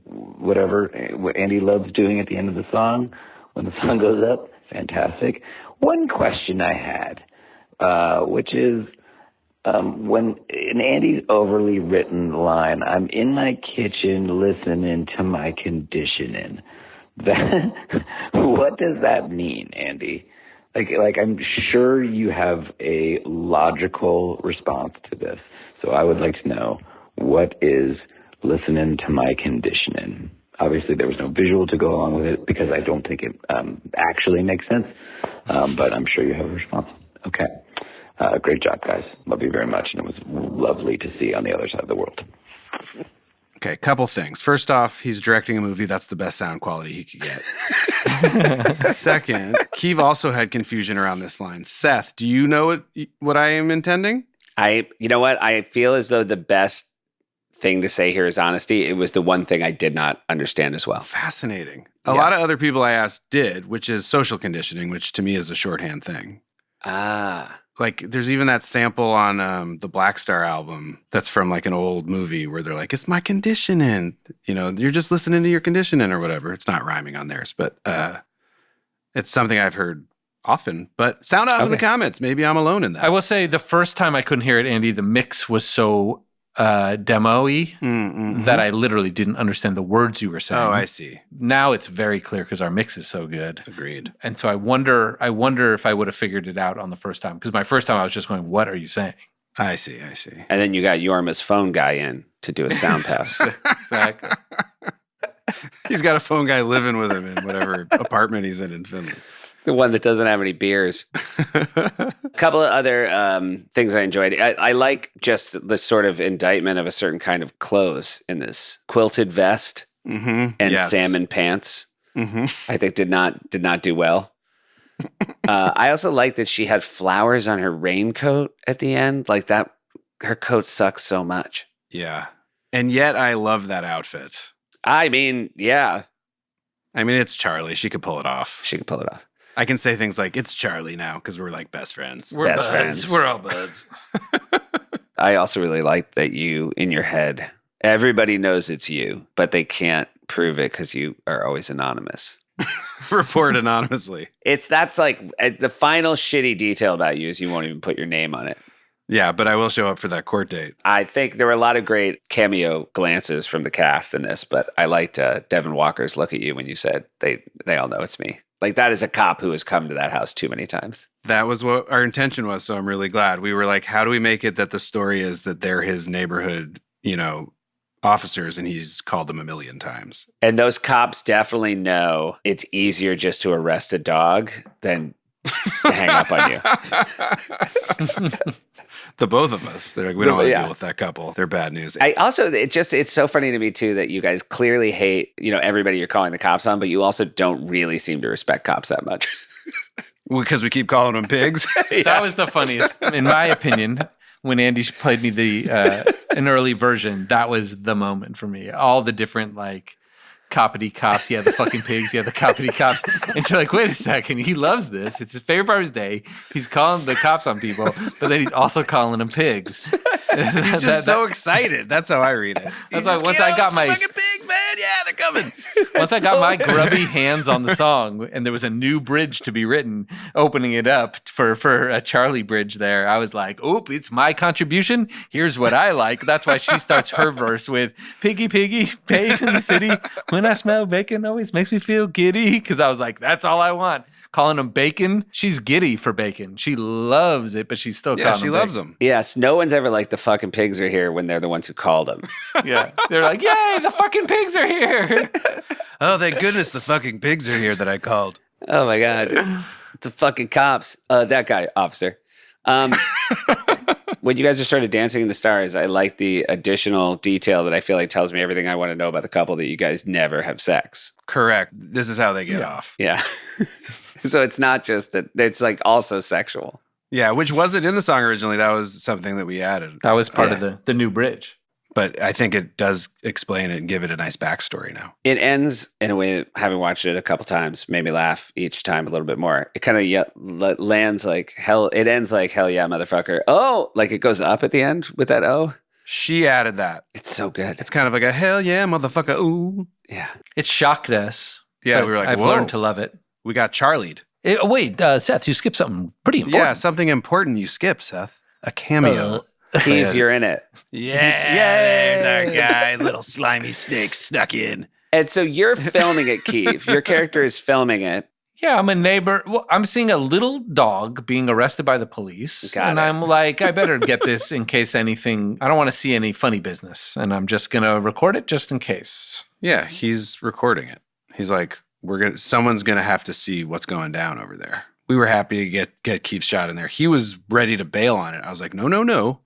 whatever what Andy loves doing at the end of the song when the song goes up. Fantastic. One question I had, which is when in Andy's overly written line, I'm in my kitchen listening to my conditioning. What does that mean, Andy? Like I'm sure you have a logical response to this. So I would like to know, what is listening to my conditioning? Obviously, there was no visual to go along with it because I don't think it actually makes sense. But I'm sure you have a response. Okay. Great job, guys. Love you very much. And it was lovely to see on the other side of the world. Okay, couple things. First off, he's directing a movie. That's the best sound quality he could get. Second, Keeve also had confusion around this line. Seth, do you know what I am intending? You know what? I feel as though the best thing to say here is honesty. It was the one thing I did not understand as well. Fascinating. A lot of other people I asked did, which is social conditioning, which to me is a shorthand thing. Like, there's even that sample on the Black Star album that's from like an old movie where they're like, it's my conditioning. You know, you're just listening to your conditioning or whatever. It's not rhyming on theirs, but it's something I've heard often. But sound off in the comments. Maybe I'm alone in that. I will say the first time I couldn't hear it, Andy, the mix was so demo-y that I literally didn't understand the words you were saying. Oh, I see. Now it's very clear because our mix is so good. Agreed. And so I wonder if I would have figured it out on the first time. Because my first time I was just going, what are you saying? I see. And then you got Yorma's phone guy in to do a sound test. Exactly. He's got a phone guy living with him in whatever apartment he's in Finland. The one that doesn't have any beers. A couple of other things I enjoyed. I like just the sort of indictment of a certain kind of clothes in this. Quilted vest and salmon pants. I think did not do well. I also like that she had flowers on her raincoat at the end. Like that, her coat sucks so much. Yeah. And yet I love that outfit. I mean, yeah. I mean, it's Charli. She could pull it off. I can say things like, it's Charli now because we're like best friends. We're best friends. We're all buds. I also really like that you, in your head, everybody knows it's you, but they can't prove it because you are always anonymous. Report anonymously. That's like the final shitty detail about you is you won't even put your name on it. Yeah, but I will show up for that court date. I think there were a lot of great cameo glances from the cast in this, but I liked Devin Walker's look at you when you said they all know it's me. Like, that is a cop who has come to that house too many times. That was what our intention was, so I'm really glad. We were like, how do we make it that the story is that they're his neighborhood, officers, and he's called them a million times? And those cops definitely know it's easier just to arrest a dog than to hang up on you. The both of us. They're like, we don't want to deal with that couple. They're bad news. It's so funny to me too that you guys clearly hate, everybody you're calling the cops on, but you also don't really seem to respect cops that much. Because we keep calling them pigs. Yeah. That was the funniest, in my opinion. When Andy played me an early version, that was the moment for me. All the different coppity cops. Yeah, the fucking pigs. Yeah, the coppity cops. And you're like, wait a second. He loves this. It's his favorite part of his day. He's calling the cops on people, but then he's also calling them pigs. He's just so excited. That's how I read it. That's why once I got my fucking pigs, man. Yeah, they're coming. Once I got my grubby hands on the song, and there was a new bridge to be written, opening it up for a Charli bridge there, I was like, oop, it's my contribution. Here's what I like. That's why she starts her verse with, piggy, piggy, babe in the city. When I smell bacon, always makes me feel giddy. Because I was like, that's all I want. Calling him bacon. She's giddy for bacon. She loves it, but she's still calling him she loves him. Yes, no one's ever like, the fucking pigs are here when they're the ones who called them. Yeah, they're like, yay, the fucking pigs are here. Oh, thank goodness the fucking pigs are here that I called. Oh my God. It's the fucking cops. That guy, officer. When you guys are sort of dancing in the stars, I like the additional detail that I feel like tells me everything I want to know about the couple, that you guys never have sex. Correct. This is how they get off. Yeah. So it's not just that, it's like also sexual. Yeah, which wasn't in the song originally. That was something that we added. That was part of the new bridge. But I think it does explain it and give it a nice backstory now. It ends in a way, having watched it a couple times, made me laugh each time a little bit more. It kind of lands like hell. It ends like hell yeah, motherfucker. Oh, like it goes up at the end with that oh. She added that. It's so good. It's kind of like a hell yeah, motherfucker. Ooh. Yeah. It shocked us. Yeah, but we were like, I've whoa. learned to love it. We got Charlied. Wait, Seth, you skipped something pretty important. Yeah, something important you skip, Seth. A cameo. Keith, you're in it. Yeah, there's our guy. Little slimy snake snuck in. And so you're filming it, Keith. Your character is filming it. Yeah, I'm a neighbor. Well, I'm seeing a little dog being arrested by the police. Got and it. I'm like, I better get this in case anything, I don't want to see any funny business. And I'm just going to record it just in case. Yeah, he's recording it. He's like, someone's gonna have to see what's going down over there. We were happy to get Keith's shot in there. He was ready to bail on it. I was like, no.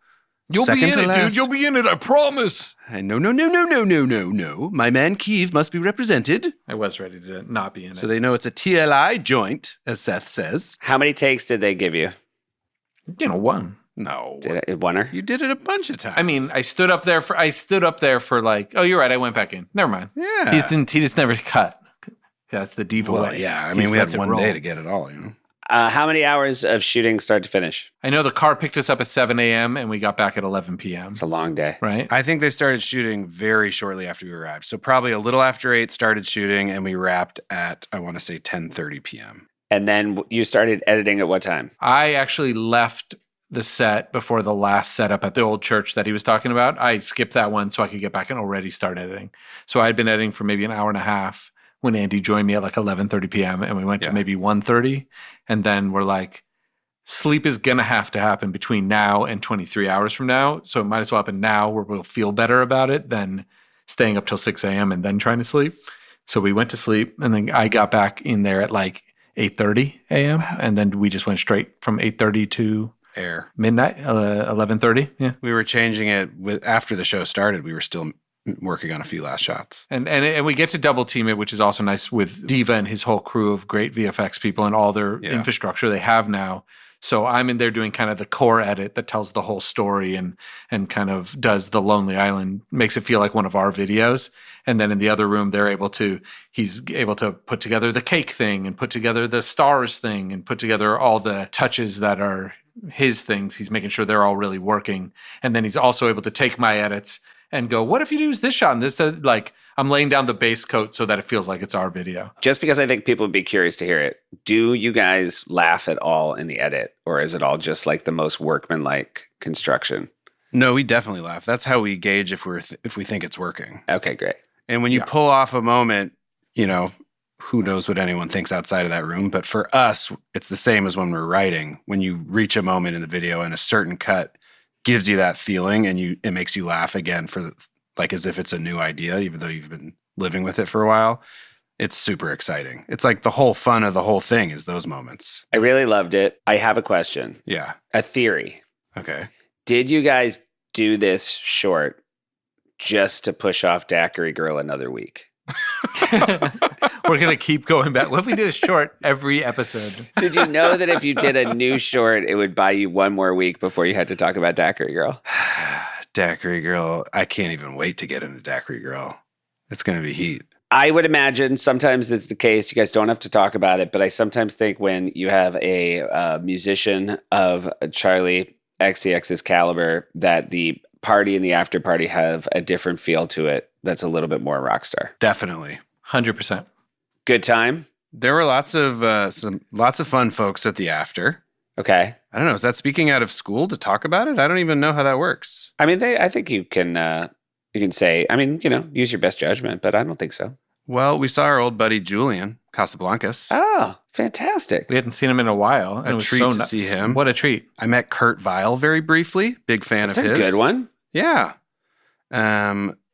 You'll Second be in to it, last. dude. You'll be in it, I promise. No. My man Keith must be represented. I was ready to not be in it. So they know it's a TLI joint, as Seth says. How many takes did they give you? One. No. Did it one or? You did it a bunch of times. I mean, I stood up there for like, oh, you're right. I went back in. Never mind. Yeah. He just never cut. That's the diva well, way. yeah. I He mean, just we had lets it one roll. day to get it all, you know. How many hours of shooting start to finish? I know the car picked us up at 7 a.m. and we got back at 11 p.m. It's a long day. Right? I think they started shooting very shortly after we arrived. So probably a little after 8 started shooting, and we wrapped at, I want to say, 10:30 p.m. And then you started editing at what time? I actually left the set before the last setup at the old church that he was talking about. I skipped that one so I could get back and already start editing. So I had been editing for maybe an hour and a half when Andy joined me at like 11:30 p.m. and we went to maybe 1:30. And then we're like, sleep is going to have to happen between now and 23 hours from now. So it might as well happen now where we'll feel better about it than staying up till 6 a.m. and then trying to sleep. So we went to sleep and then I got back in there at like 8:30 a.m. And then we just went straight from 8:30 to Air. midnight, 11:30. Yeah. We were changing it after the show started. We were still working on a few last shots. And we get to double team it, which is also nice with Diva and his whole crew of great VFX people and all their infrastructure they have now. So I'm in there doing kind of the core edit that tells the whole story and kind of does the Lonely Island, makes it feel like one of our videos. And then in the other room, he's able to put together the cake thing and put together the stars thing and put together all the touches that are his things. He's making sure they're all really working. And then he's also able to take my edits and go, what if you use this shot and this? Like, I'm laying down the base coat so that it feels like it's our video. Just because I think people would be curious to hear it, do you guys laugh at all in the edit? Or is it all just like the most workmanlike construction? No, we definitely laugh. That's how we gauge if we think it's working. Okay, great. And when you pull off a moment, you know, who knows what anyone thinks outside of that room. But for us, it's the same as when we're writing. When you reach a moment in the video and a certain cut gives you that feeling and it makes you laugh again like as if it's a new idea, even though you've been living with it for a while. It's super exciting. It's like the whole fun of the whole thing is those moments. I really loved it. I have a question. Yeah. A theory. Okay. Did you guys do this short just to push off Daiquiri Girl another week? We're going to keep going back. What if we did a short every episode? Did you know that if you did a new short, it would buy you one more week before you had to talk about Daiquiri Girl? Daiquiri Girl. I can't even wait to get into Daiquiri Girl. It's going to be heat. I would imagine sometimes it's the case. You guys don't have to talk about it, but I sometimes think when you have a musician of Charli XCX's caliber, that the party and the after party have a different feel to it that's a little bit more rock star. Definitely. 100%. Good time? There were lots of fun folks at the after. Okay. I don't know. Is that speaking out of school to talk about it? I don't even know how that works. I mean, I think you can say, I mean, use your best judgment, but I don't think so. Well, we saw our old buddy Julian Casablancas. Oh, fantastic. We hadn't seen him in a while. And A it was treat so to nuts. see him. What a treat. I met Kurt Vile very briefly. Big fan That's of a his. good one. Yeah.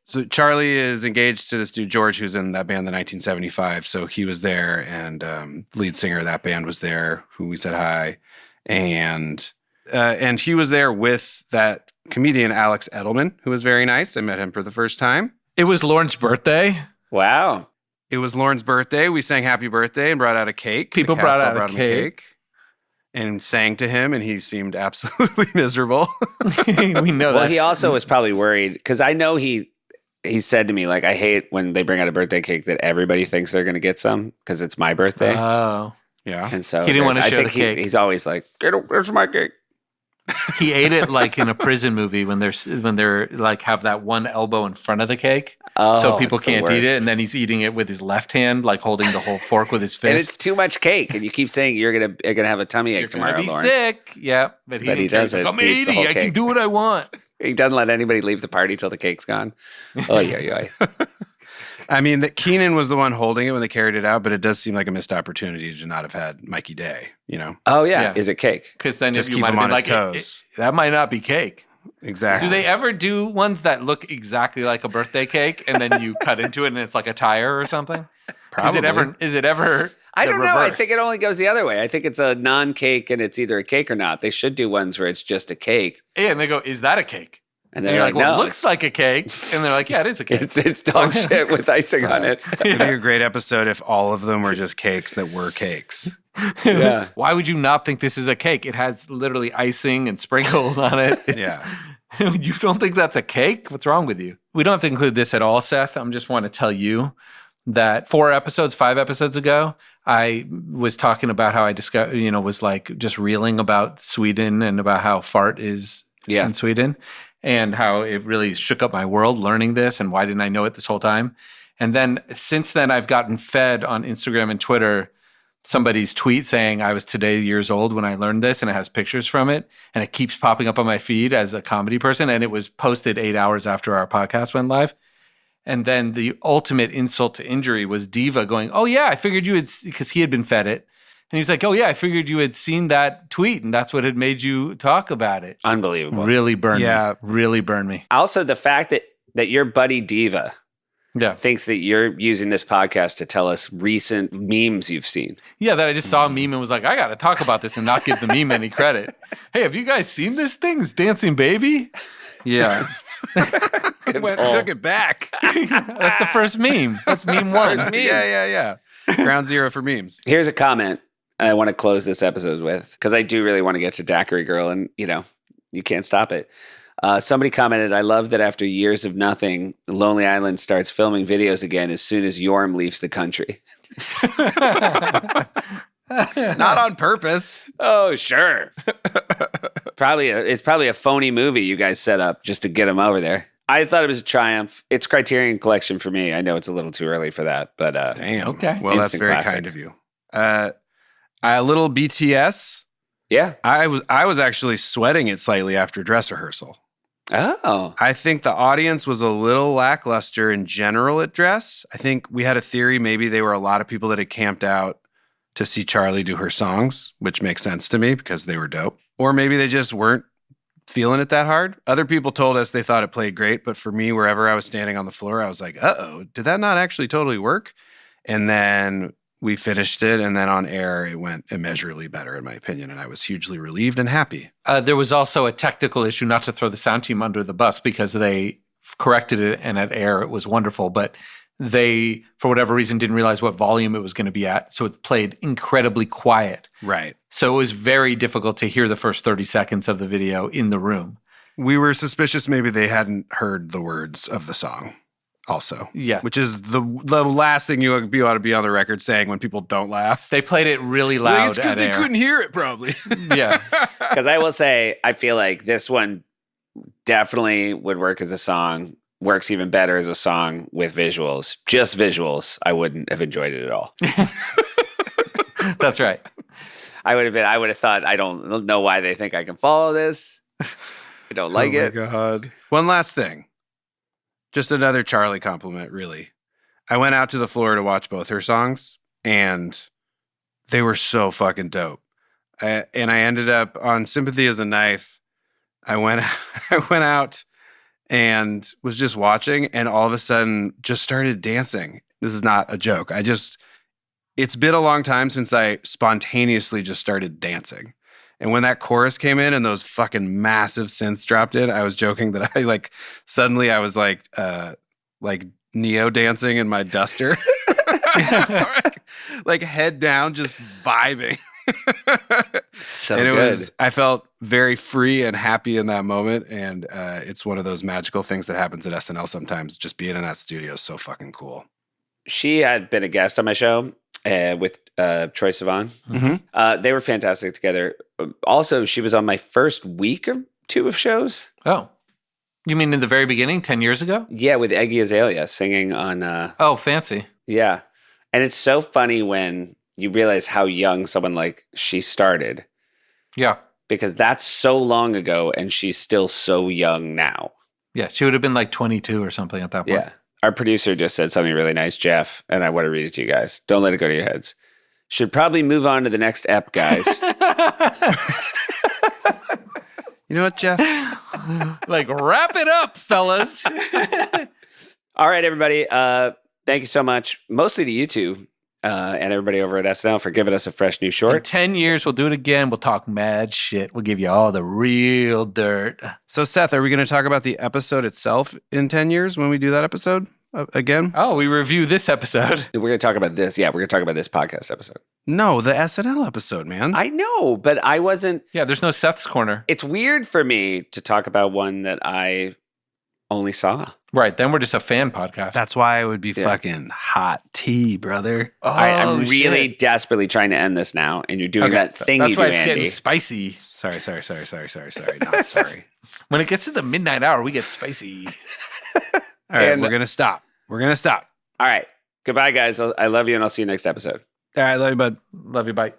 So Charli is engaged to this dude, George, who's in that band, the 1975. So he was there, and lead singer of that band was there, who we said hi. And he was there with that comedian, Alex Edelman, who was very nice. I met him for the first time. It was Lauren's birthday. Wow. It was Lauren's birthday. We sang happy birthday and brought out a cake. People The brought cast all out a him cake. and sang to him, and he seemed absolutely miserable. We know Well, that. he also was probably worried because I know he said to me, like, I hate when they bring out a birthday cake that everybody thinks they're going to get some because it's my birthday. Oh. Yeah. And so He didn't want to I show think the cake. he's always like, where's my cake? He ate it like in a prison movie when they're like have that one elbow in front of the cake, so people it's the can't eat it, worst. and then he's eating it with his left hand, like holding the whole fork with his fist. And it's too much cake. And you keep saying you're gonna have a tummy ache You're tomorrow, gonna be Lauren. sick. Yeah, but he But he didn't care. He's doesn't. like, I'm He eats the 80. whole I can cake. do what I want. He doesn't let anybody leave the party till the cake's gone. Oh, yeah. I mean, that Keenan was the one holding it when they carried it out, but it does seem like a missed opportunity to not have had Mikey Day, you know? Oh, yeah. Yeah. Is it cake? Because then Just if you keep might him have on been his like, toes. that might not be cake. Exactly. Do they ever do ones that look exactly like a birthday cake, and then you cut into it and it's like a tire or something? Probably. Is it ever? I the don't know. I reverse? think it only goes the other way. I think it's a non-cake and it's either a cake or not. They should do ones where it's just a cake. Yeah, and they go, "Is that a cake?" And And they're you're like, like, "Well, no. it looks like a cake," and they're like, "Yeah, it is a cake." It's dog shit with icing on it. It'd be a great episode if all of them were just cakes that were cakes. Yeah. Why would you not think this is a cake? It has literally icing and sprinkles on it. Yeah. You don't think that's a cake? What's wrong with you? We don't have to include this at all, Seth. I just want to tell you that 5 episodes ago, I was talking about how I discovered, was like just reeling about Sweden and about how fart is in Sweden and how it really shook up my world learning this and why didn't I know it this whole time? And then since then, I've gotten fed on Instagram and Twitter somebody's tweet saying I was today years old when I learned this, and it has pictures from it, and it keeps popping up on my feed as a comedy person, and it was posted 8 hours after our podcast went live. And then the ultimate insult to injury was Diva going, "Oh yeah, I figured you had," because he had been fed it, and he was like, "Oh yeah, I figured you had seen that tweet, and that's what had made you talk about it." Unbelievable. Really burned Yeah. me. Really burned me. Also, the fact that your buddy Diva Yeah. thinks that you're using this podcast to tell us recent memes you've seen. Yeah, that I just saw a meme and was like, I got to talk about this and not give the meme any credit. Hey, have you guys seen this thing? It's Dancing Baby? Yeah. Took it back. That's the first meme. That's meme one. Yeah. Ground zero for memes. Here's a comment I want to close this episode with because I do really want to get to Daiquiri Girl, and you can't stop it. Somebody commented, "I love that after years of nothing, Lonely Island starts filming videos again as soon as Yorm leaves the country." Not on purpose. Oh, sure. It's probably a phony movie you guys set up just to get him over there. I thought it was a triumph. It's Criterion Collection for me. I know it's a little too early for that, but Damn. Okay. Well, that's Instant very classic. kind of you. A little BTS. yeah. I was actually sweating it slightly after dress rehearsal. Oh, I think the audience was a little lackluster in general at dress. I think we had a theory maybe they were a lot of people that had camped out to see Charli do her songs, which makes sense to me because they were dope. Or maybe they just weren't feeling it that hard. Other people told us they thought it played great, but for me, wherever I was standing on the floor, I was like, uh-oh, did that not actually totally work? And then we finished it, and then on air, it went immeasurably better, in my opinion, and I was hugely relieved and happy. There was also a technical issue, not to throw the sound team under the bus, because they corrected it, and at air, it was wonderful, but they, for whatever reason, didn't realize what volume it was going to be at, so it played incredibly quiet. Right. So it was very difficult to hear the first 30 seconds of the video in the room. We were suspicious maybe they hadn't heard the words of the song also. Yeah. Which is the last thing you ought to be on the record saying when people don't laugh. They played it really Like, loud it's because at they air. couldn't hear it probably. Yeah. because I will say, I feel like this one definitely would work as a song. Works even better as a song with visuals. Just visuals, I wouldn't have enjoyed it at all. That's right. I would have thought, I don't know why they think I can follow this. I don't like it. Oh my God. One last thing. Just another Charli compliment, really. I went out to the floor to watch both her songs, and they were so fucking dope. And I ended up on Sympathy Is a Knife. I went out and was just watching, and all of a sudden just started dancing. This is not a joke. It's been a long time since I spontaneously just started dancing. And when that chorus came in and those fucking massive synths dropped in, I was joking that I was like Neo dancing in my duster. like head down, just vibing. So and it good. I felt very free and happy in that moment. And it's one of those magical things that happens at SNL sometimes. Just being in that studio is so fucking cool. She had been a guest on my show with Troye Sivan. Mm-hmm. They were fantastic together. Also, she was on my first week or two of shows. Oh, you mean in the very beginning, 10 years ago? Yeah, with Eggy Azalea singing on. Oh, fancy. Yeah. And it's so funny when you realize how young someone like she started, Yeah. because that's so long ago and she's still so young now. Yeah. She would have been like 22 or something at that point. Yeah. Our producer just said something really nice, Jeff, and I want to read it to you guys. Don't let it go to your heads. Should probably move on to the next ep, guys. You know what, Jeff? Like, wrap it up, fellas. All right, everybody. Thank you so much, mostly to you two and everybody over at SNL for giving us a fresh new In short. 10 years, we'll do it again. We'll talk mad shit. We'll give you all the real dirt. So, Seth, are we going to talk about the episode itself in 10 years when we do that episode again? Oh, we review this episode. We're going to talk about this. Yeah, we're going to talk about this podcast episode. No, the SNL episode, man. I know, but I wasn't. Yeah, there's no Seth's Corner. It's weird for me to talk about one that I only saw. Right. Then we're just a fan podcast. That's why it would be Yeah. fucking hot tea, brother. Oh, I'm really shit. desperately trying to end this now, and you're doing Okay, that thing That's you why do, it's Andy. getting spicy. Sorry. Not sorry. When it gets to the midnight hour, we get spicy. All right, And- we're going to stop. All right. Goodbye, guys. I love you, and I'll see you next episode. All right, love you, bud. Love you. Bye.